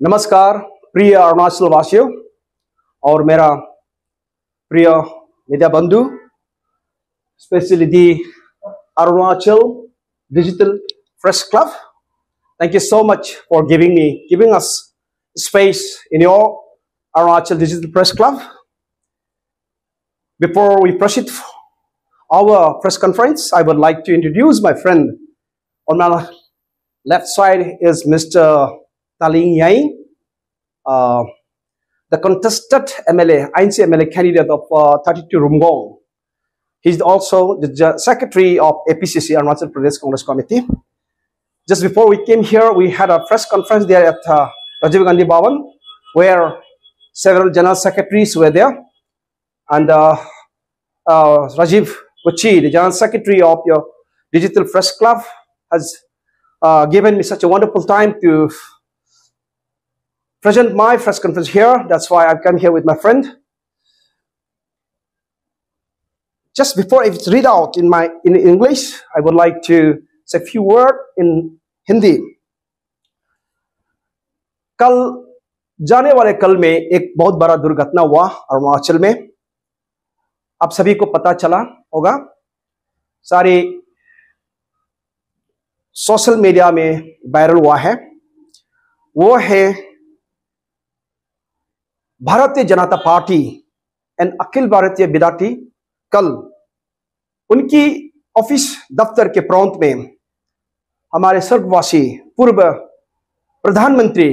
नमस्कार प्रिय अरुणाचल वासियों और मेरा प्रिय मीडिया बंधु, specially the Arunachal Digital Press Club. Thank you so much for giving us space in your Arunachal Digital Press Club. Before we proceed our press conference, I would like to introduce my friend. On my left side is Mr. Taling Yang, the contested MLA, INC MLA candidate of 32 Rumgong. He's also the secretary of APCC Arunachal Pradesh Congress Committee. Just before we came here, we had a press conference there at Rajiv Gandhi Bhavan, where several general secretaries were there. And Rajiv Kuchi, the general secretary of your Digital Press Club, has given me such a wonderful time to present my press conference here. That's why I've come here with my friend. Just before I read out in English, I would like to say a few words in Hindi. कल जाने वाले कल में एक बहुत बड़ा दुर्घटना हुआ अरुणाचल में. आप सभी को पता चला होगा, सारे सोशल मीडिया में वायरल हुआ है. वो है भारतीय जनता पार्टी एंड अखिल भारतीय विद्यार्थी कल उनकी ऑफिस दफ्तर के प्रांत में हमारे स्वर्गवासी पूर्व प्रधानमंत्री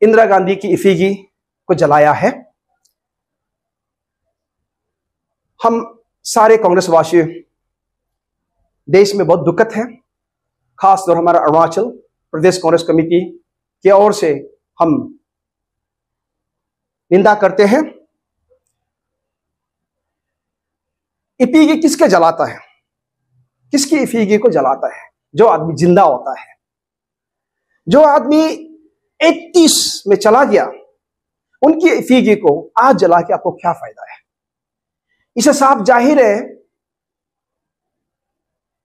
इंदिरा गांधी की effigy को जलाया है. हम सारे कांग्रेसवासी देश में बहुत दुखद है. खासतौर हमारा अरुणाचल प्रदेश कांग्रेस कमेटी की ओर से हम निंदा करते हैं. effigy किसके जलाता है? किसकी effigy को जलाता है? जो आदमी जिंदा होता है, जो आदमी 31 में चला गया, उनकी effigy को आज जला के आपको क्या फायदा है? इसे साफ जाहिर है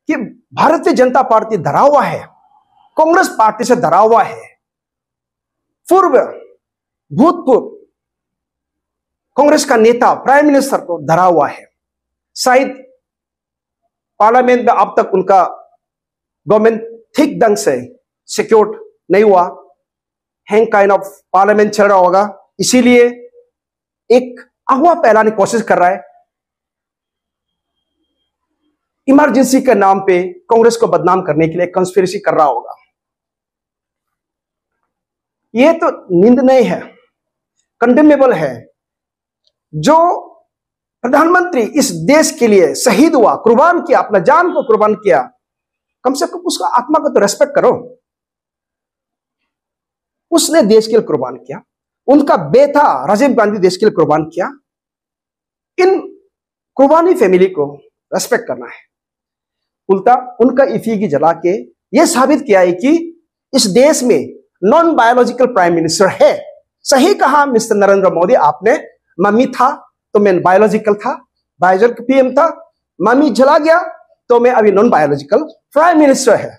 कि भारतीय जनता पार्टी धरा हुआ है, कांग्रेस पार्टी से धरा हुआ है. भूतपूर्व कांग्रेस का नेता प्राइम मिनिस्टर को धरा हुआ है. शायद पार्लियामेंट में अब तक उनका गवर्नमेंट ठीक ढंग से सिक्योर नहीं हुआ. हैंग काइंड ऑफ पार्लियामेंट चल रहा होगा, इसीलिए एक अगवा फैलाने की कोशिश कर रहा है. इमरजेंसी के नाम पे कांग्रेस को बदनाम करने के लिए कंस्पिरेसी कर रहा होगा. यह तो निंदनीय है, कंडेमेबल है. जो प्रधानमंत्री इस देश के लिए शहीद हुआ, कुर्बान किया, अपना जान को कुर्बान किया, कम से कम उसका आत्मा को तो रेस्पेक्ट करो. उसने देश के लिए कुर्बान किया, उनका बेटा राजीव गांधी देश के लिए कुर्बान किया. इन कुर्बानी फैमिली को रेस्पेक्ट करना है. उल्टा उनका effigy जला के यह साबित किया है कि इस देश में नॉन बायोलॉजिकल प्राइम मिनिस्टर है. सही कहा मिस्टर नरेंद्र मोदी आपने. मम्मी था तो मैं बायोलॉजिकल था, बायोलॉजिकल पीएम था. मम्मी जला गया तो मैं अभी नॉन बायोलॉजिकल प्राइम मिनिस्टर है.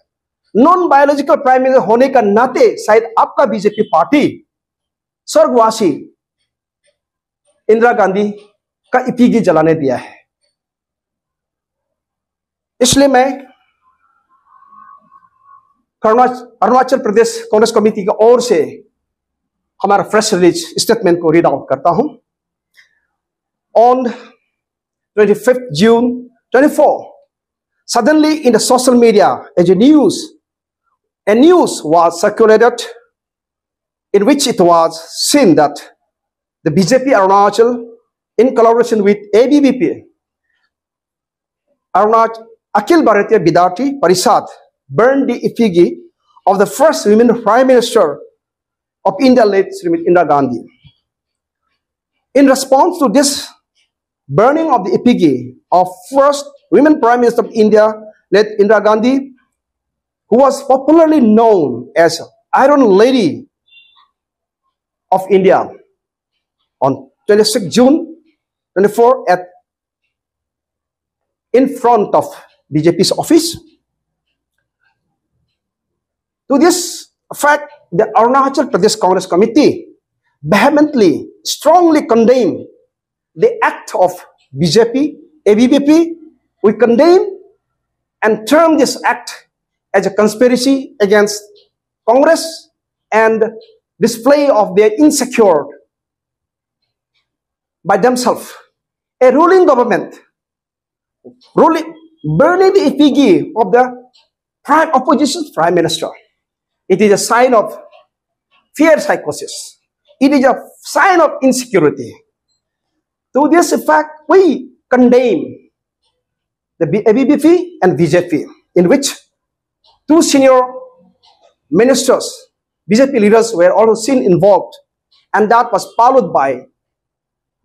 नॉन बायोलॉजिकल प्राइम मिनिस्टर होने का नाते शायद आपका बीजेपी पार्टी स्वर्गवासी इंदिरा गांधी का effigy जलाने दिया है. इसलिए मैं अरुणाचल प्रदेश कांग्रेस कमेटी की ओर से हमारा प्रेस रिलीज स्टेटमेंट को रीड आउट करता हूं. On 25th June 24, suddenly in the social media, a news was circulated in which it was seen that the BJP Arunachal, in collaboration with ABVP, Arunachal Akhil Bhartiya Vidyarthi Parishad, burned the effigy of the first women Prime Minister of India, late Smty.Indira Gandhi. In response to this burning of the effigy of first women Prime Minister of India, late Indira Gandhi, who was popularly known as Iron Lady of India, on 26 June 24 in front of BJP's office. To this fact, the Arunachal Pradesh Congress Committee vehemently, strongly condemn the act of BJP, ABVP. We condemn and term this act as a conspiracy against Congress and display of their insecure by themselves. A ruling government burning the effigy of the opposition prime minister. It is a sign of fear psychosis. It is a sign of insecurity. To this effect, we condemn the ABVP and BJP, in which two senior ministers, BJP leaders, were also seen involved, and that was followed by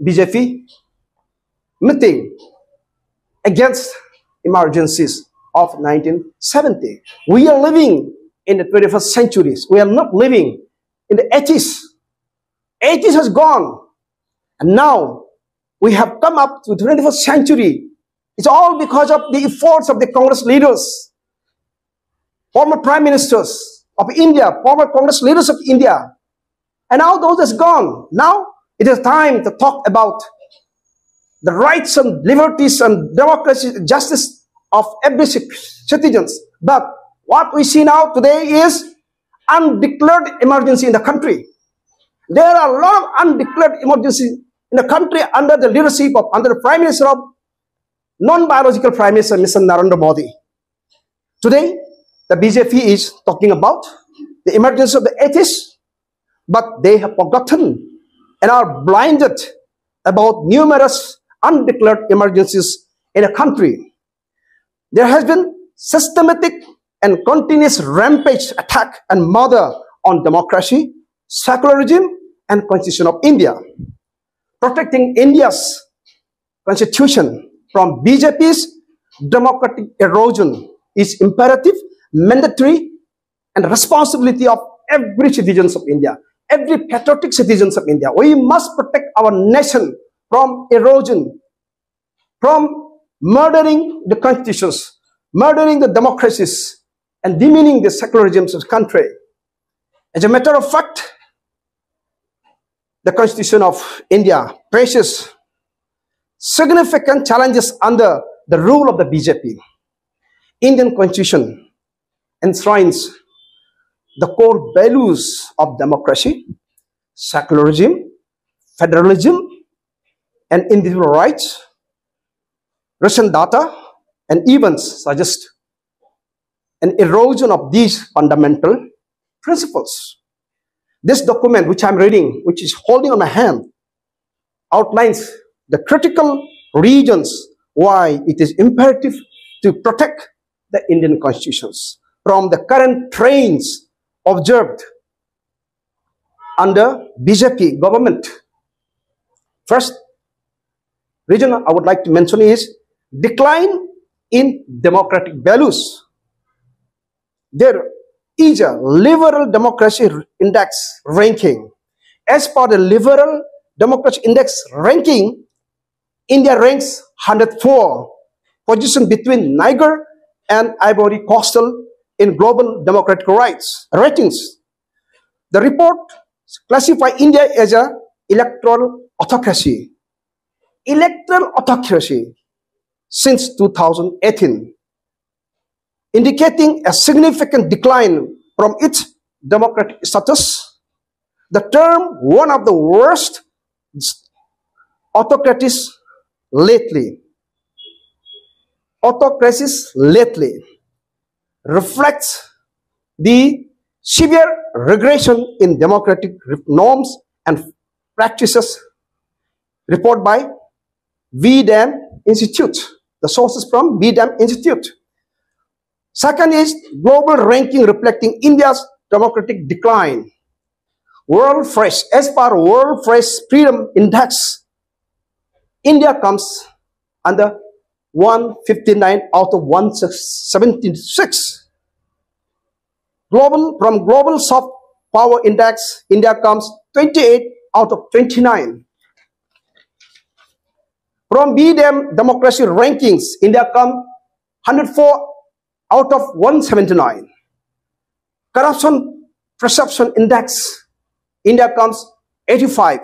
BJP meeting against emergencies of 1970. We are living in the 21st century. We are not living in the 80s. 80s has gone, and now we have come up to the 21st century. It's all because of the efforts of the Congress leaders, former prime ministers of India, former Congress leaders of India. And now those has gone. Now it is time to talk about the rights and liberties and democracy, justice of every citizens. But what we see now today is undeclared emergency in the country. There are a lot of undeclared emergency in the country under the leadership of, under the Prime Minister of non-biological Prime Minister, Mr. Narendra Modi. Today, the BJP is talking about the emergency of the 80s, but they have forgotten and are blinded about numerous undeclared emergencies in a country. There has been systematic and continuous rampage attack and murder on democracy, secularism, and Constitution of India. Protecting India's constitution from BJP's democratic erosion is imperative, mandatory, and responsibility of every citizen of India, every patriotic citizen of India. We must protect our nation from erosion, from murdering the constitutions, murdering the democracies, and demeaning the secularism of the country. As a matter of fact, the Constitution of India faces significant challenges under the rule of the BJP. Indian Constitution enshrines the core values of democracy, secularism, federalism, and individual rights. Recent data and events suggest an erosion of these fundamental principles. This document, which I'm reading, which is holding on my hand, outlines the critical reasons why it is imperative to protect the Indian constitutions from the current trends observed under BJP government. First reason I would like to mention is decline in democratic values. There is a liberal democracy index ranking. As per the liberal democracy index ranking, India ranks 104 position between Niger and Ivory Coastal in global democratic rights ratings. The report classifies India as an electoral autocracy. Electoral autocracy since 2018, indicating a significant decline from its democratic status. The term one of the worst autocracies lately reflects the severe regression in democratic norms and practices. Report by VDAM Institute. The sources from VDAM Institute. Second is global ranking reflecting India's democratic decline. World Press, as per World Press Freedom Index, India comes under 159 out of 176. From Global Soft Power Index, India comes 28 out of 29. From BDM Democracy Rankings, India comes 104 out of 179. Corruption Perception Index, India comes 85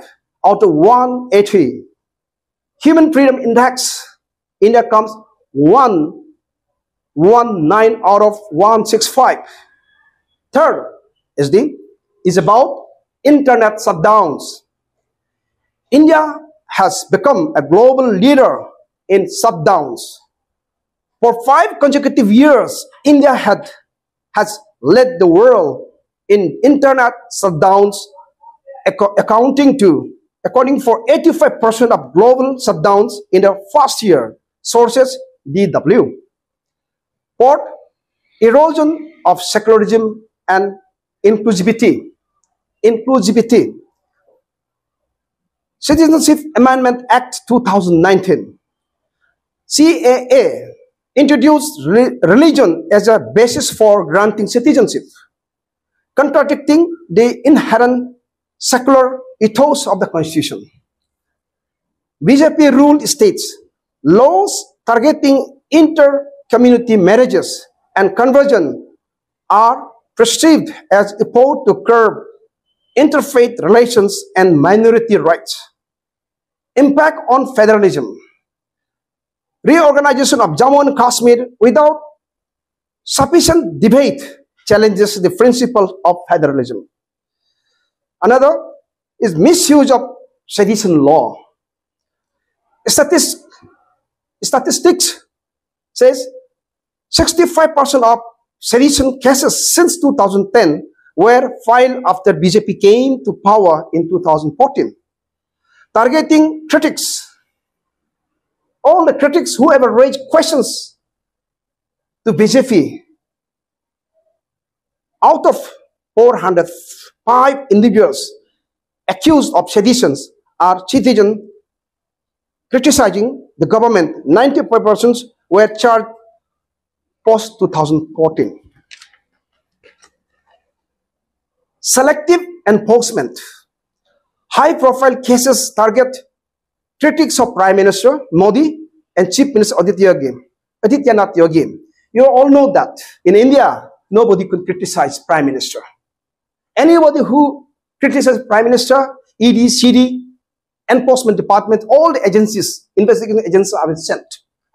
out of 180. Human Freedom Index, India comes 119 out of 165. Third is about internet shutdowns. India has become a global leader in shutdowns. For 5 consecutive years, India has led the world in internet shutdowns, accounting for 85% of global shutdowns in the first year. Sources DW. Fourth, erosion of secularism and inclusivity. Citizenship Amendment Act 2019. CAA introduced religion as a basis for granting citizenship, contradicting the inherent secular ethos of the Constitution. BJP ruled states, laws targeting inter-community marriages and conversion are perceived as opposed to curb interfaith relations and minority rights. Impact on federalism. Reorganization of Jammu and Kashmir without sufficient debate challenges the principle of federalism. Another is misuse of sedition law. Statistics says 65% of sedition cases since 2010 were filed after BJP came to power in 2014. Targeting critics. All the critics who ever raised questions to BJP, out of 405 individuals accused of seditions are citizens criticizing the government. 95% were charged post-2014. Selective enforcement. High-profile cases target critics of Prime Minister Modi and Chief Minister Adityanath Yogi. You all know that in India, nobody could criticize Prime Minister. Anybody who criticizes Prime Minister, ED, CD, Enforcement Department, all the agencies, investigating agencies are sent.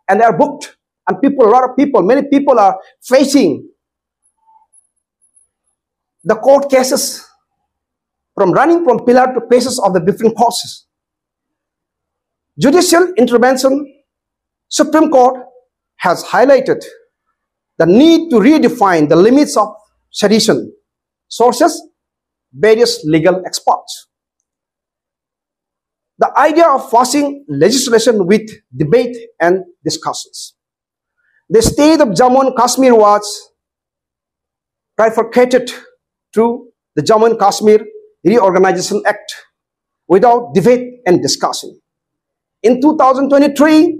And they are booked. And many people are facing the court cases, running from pillar to cases of the different causes. Judicial intervention. Supreme Court has highlighted the need to redefine the limits of sedition. Sources, various legal experts. The idea of passing legislation with debate and discussions. The state of Jammu and Kashmir was trifurcated through the Jammu and Kashmir Reorganization Act without debate and discussion. In 2023,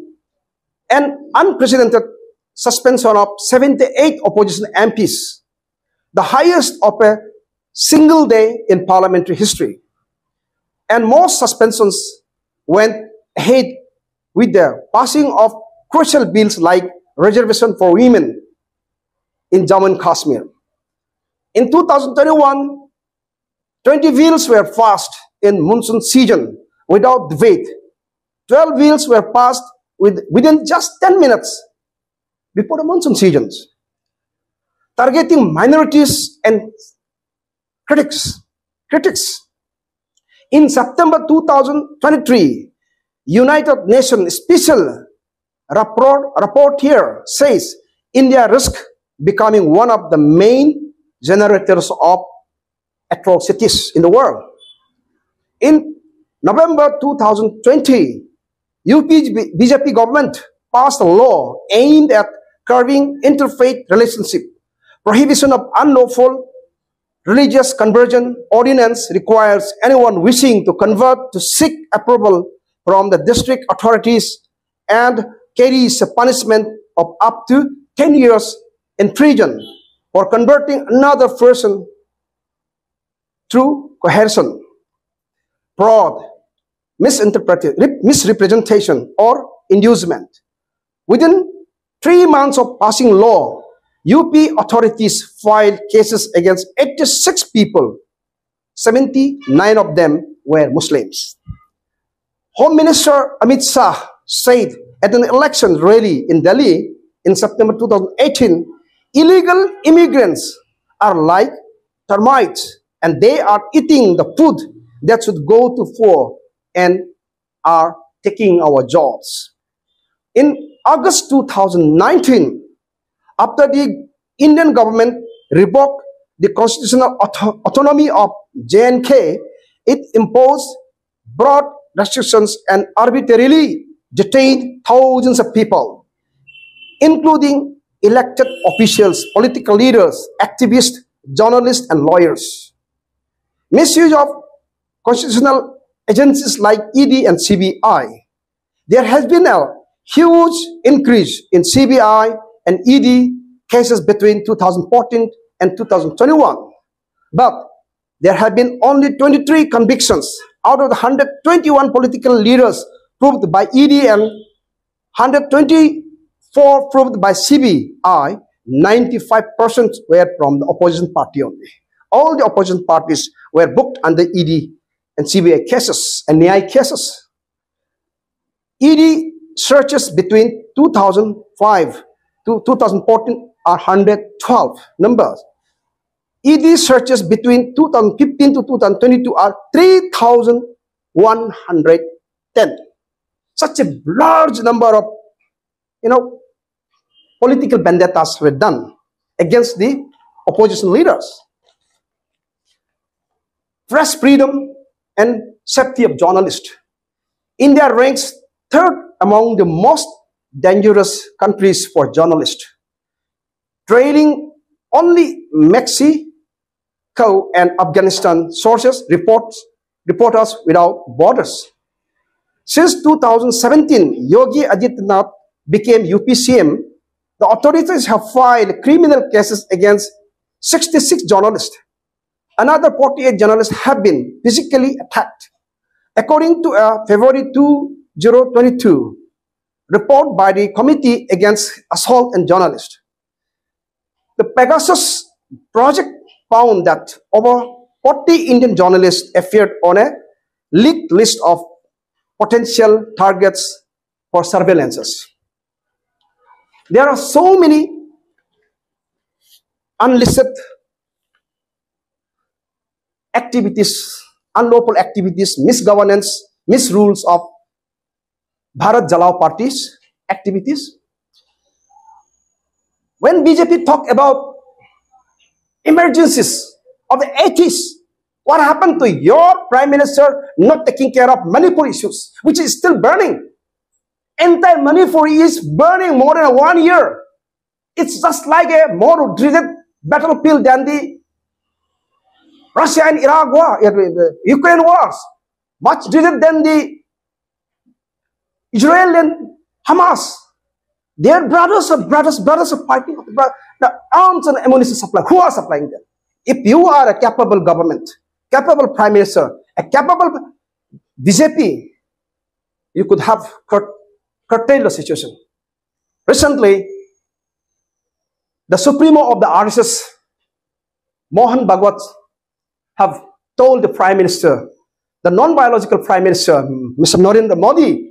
an unprecedented suspension of 78 opposition MPs, the highest of a single day in parliamentary history. And most suspensions went ahead with the passing of crucial bills like reservation for women in Jammu and Kashmir. In 2021, 20 bills were passed in monsoon season without debate. 12 bills were passed within just 10 minutes before the monsoon seasons, targeting minorities and critics. In September 2023, United Nations Special Rapporteur says India risks becoming one of the main generators of atrocities in the world. In November 2020, BJP government passed a law aimed at curbing interfaith relationship. Prohibition of unlawful religious conversion ordinance requires anyone wishing to convert to seek approval from the district authorities and carries a punishment of up to 10 years in prison for converting another person through coercion, fraud, misrepresentation, or inducement. Within 3 months of passing law, UP authorities filed cases against 86 people. 79 of them were Muslims. Home Minister Amit Shah said at an election rally in Delhi in September 2018, illegal immigrants are like termites and they are eating the food that should go to poor and are taking our jobs. In August 2019, after the Indian government revoked the constitutional autonomy of J&K, it imposed broad restrictions and arbitrarily detained thousands of people, including elected officials, political leaders, activists, journalists, and lawyers. Misuse of constitutional agencies like ED and CBI. There has been a huge increase in CBI and ED cases between 2014 and 2021. But there have been only 23 convictions out of the 121 political leaders proved by ED and 124 proved by CBI. 95% were from the opposition party only. All the opposition parties were booked under ED and CBI cases and NIA cases. ED searches between 2005 to 2014 are 112 numbers. ED searches between 2015 to 2022 are 3,110. Such a large number of, political vendettas were done against the opposition leaders. Press freedom and safety of journalists. India ranks third among the most dangerous countries for journalists, trailing only Mexico and Afghanistan. Sources Reporters Without Borders. Since 2017, Yogi Adityanath became UPCM. The authorities have filed criminal cases against 66 journalists. Another 48 journalists have been physically attacked. According to a February 2022 report by the Committee Against Assault on Journalists, the Pegasus project found that over 40 Indian journalists appeared on a leaked list of potential targets for surveillances. There are so many unlisted activities, unlawful activities, misgovernance, misrules of Bharat Jalao party's activities. When BJP talk about emergencies of the 80s, what happened to your Prime Minister not taking care of Manipur issues, which is still burning? Entire Manipur is burning more than 1 year. It's just like a more dreaded battlefield than the Russia and Iraq war, the Ukraine wars. Much dreaded than the Israel and Hamas. Their brothers are fighting the arms and ammunition supply. Who are supplying them? If you are a capable government, capable Prime Minister, a capable BJP, you could have curtailed the situation. Recently, the Supremo of the RSS, Mohan Bhagwat, have told the Prime Minister, the non-biological Prime Minister, Mr. Narendra Modi,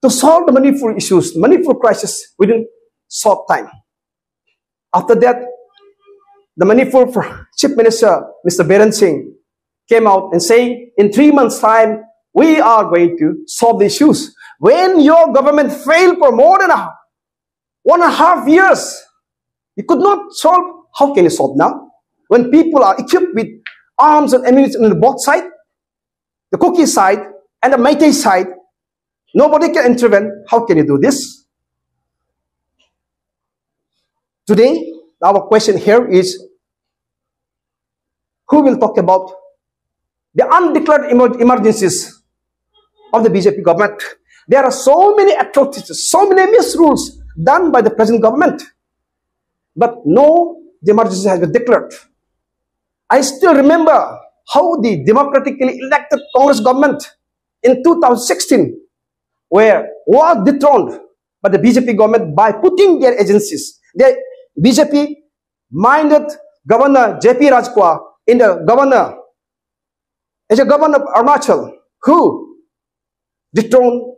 to solve the Manipur issues, Manipur crisis within short time. After that, the Manipur Chief Minister, Mr. Biren Singh, came out and saying, in 3 months' time, we are going to solve the issues. When your government failed for more than 1.5 years, you could not solve. How can you solve now? When people are equipped with arms and ammunition on both sides, the Kuki side and the Meitei side, nobody can intervene. How can you do this? Today, our question here is, who will talk about the undeclared emergencies of the BJP government? There are so many atrocities, so many misrules done by the present government, but no, the emergency has been declared. I still remember how the democratically elected Congress government in 2016 was dethroned by the BJP government by putting their agencies, their BJP minded Governor J.P. Rajkwa in the governor, as a governor of Arunachal, who dethroned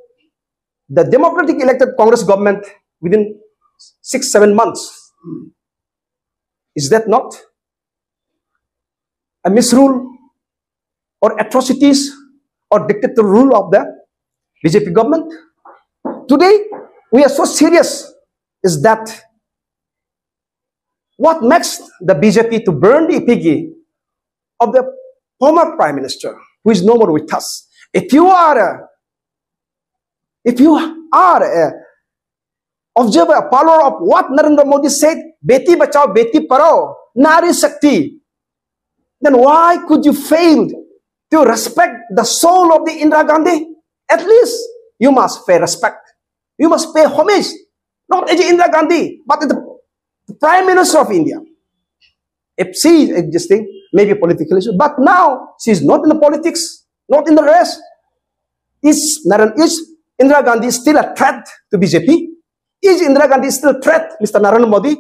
the democratic elected Congress government within 6-7 months. Is that not a misrule or atrocities or dictator rule of the BJP government? Today, we are so serious is that what makes the BJP to burn the effigy of the former Prime Minister, who is no more with us. If you are a observer, a follower of what Narendra Modi said, Beti Bachao, Beti Parao, Nari Shakti, then why could you fail to respect the soul of the Indira Gandhi? At least you must pay respect. You must pay homage, not as Indira Gandhi, but as the Prime Minister of India. If she is existing, maybe a political issue, but now she is not in the politics, not in the rest. Is Indira Gandhi still a threat to BJP? Is Indira Gandhi still a threat, Mr. Narendra Modi?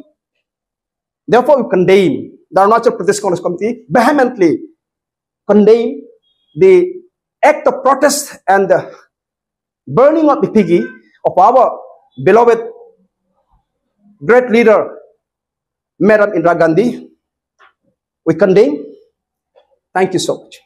Therefore, we condemn, the Arunachal Pradesh Congress Committee vehemently condemn the act of protest and the burning of effigy of our beloved great leader, Madam Indira Gandhi. We condemn. Thank you so much.